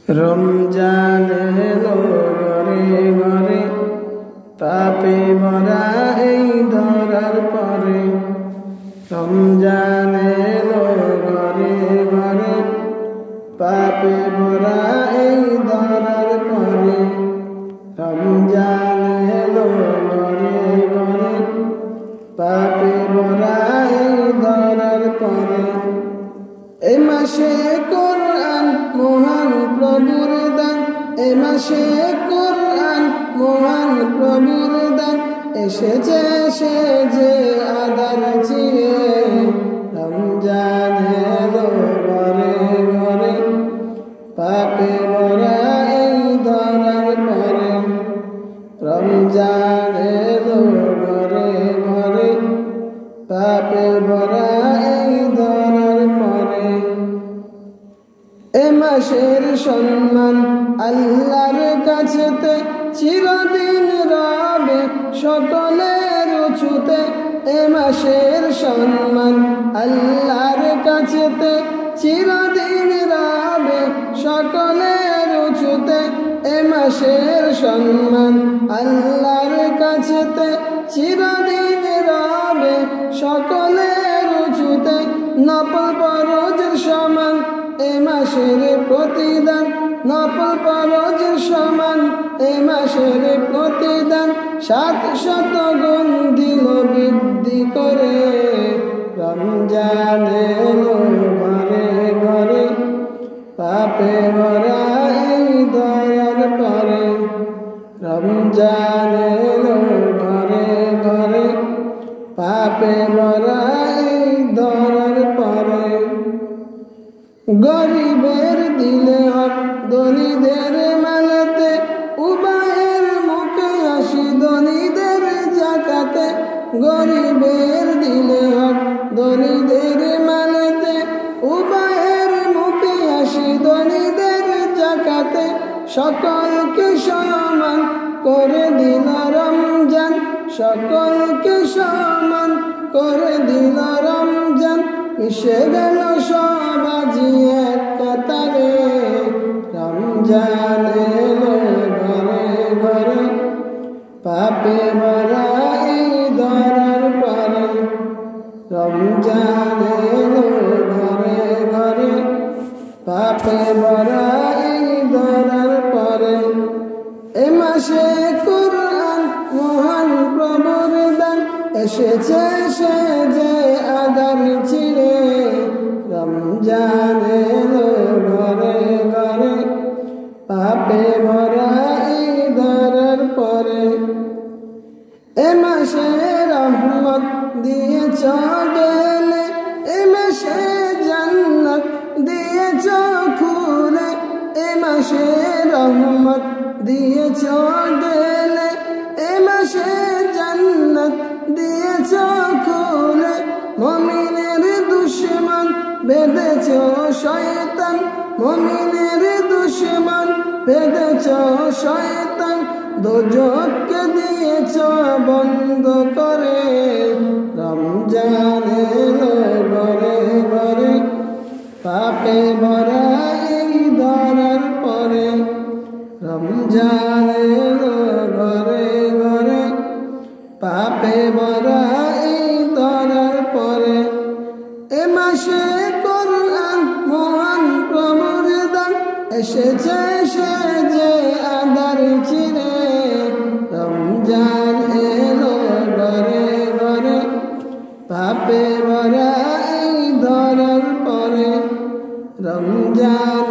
রমজান এলো ঘরে ঘরে, পাপে ভরা এই ধরার পরে। রমজান এলো ঘরে ঘরে, পাপে ভরা এই ধরার পরে। রমজান এলো ঘরে ঘরে, পাপে ভরা এই ধরার পরে। এ মাসে কোরআন মহান প্রভুর দান, এ মাসে কোরআন মহান প্রভুর দান। এসেছে সে যে আদার চিরে, রমজান এলো ঘরে ঘরে, পাপে ভরা এই ধরার পরে। রমজান এলো ঘরে ঘরে, পাপে ভরা এই ধরার পরে। এ মাসের সম্মান আল্লাহর কাছেতে চিরদিন রবে সকলের উঁচুতে। এ মাসের সম্মান আল্লাহর কাছেতে চিরদিন রবে সকলের উঁচুতে। এ মাসের সম্মান আল্লাহর কাছেতে চিরদিন রবে সকলের উঁচুতে। নফল ফরজের সমান এ মাসের প্রতিদান, নফল ফরজের সমান এ মাসের প্রতিদান। 700 গুণ দিল বৃদ্ধি করে। রমজান এলো ঘরে ঘরে, পাপে ভরা এই ধরার পরে। রমজান এলো ঘরে ঘরে, পাপে ভরা এই ধরার পরে। গরিবের দিলে হক ধনীদের মালাতে, উবায়ের মুখে হাসি ধনীদের জাকাতে। গরিবের দিলে হক ধনীদের মালাতে, উবায়ের মুখে হাসি ধনীদের জাকাতে। সকলকে সমান করে দিল রমজান, সকলকে সমান করে দিল রমজান। মিশে গেল সব আজি এক কাতারে। রমজান এলো ঘরে ঘরে, পাপে ভরা এই ধরার পরে। রমজান এলো ঘরে ঘরে, পাপে ভরা এই ধরার পরে। এ মাসে কোরআন মহান প্রভুর দান, এসেছে সে যে আদার চিরে। রমজান এলো ঘরে ঘরে, পাপে ভরা এই ধরার পরে। এ মাসে রহমত দিয়েছ ঢেলে, এ মাসে জান্নাত দিয়েছ খুলে। এ মাসে রহমত দিয়েছ ঢেলে, এ মাসে জান্নাত দিয়েছ খুলে। মুমিনের দুশমন বেঁধেছ শয়তান, মুমিনের দুশমন বেঁধেছ শয়তান। দোজখকে দিয়েছ বন্ধ করে। রমজান এলো ঘরে ঘরে, পাপে ভরা এই ধরার পরে। রমজান এলো ঘরে ঘরে, পাপে ভরা এই ধরার পরে। এ মাসে কোরআন মহান প্রভুর দান, এসেছে সে যে আদার চিরে। রমজান এলো ঘরে ঘরে, পাপে ভরা এই ধরার পরে। রমজান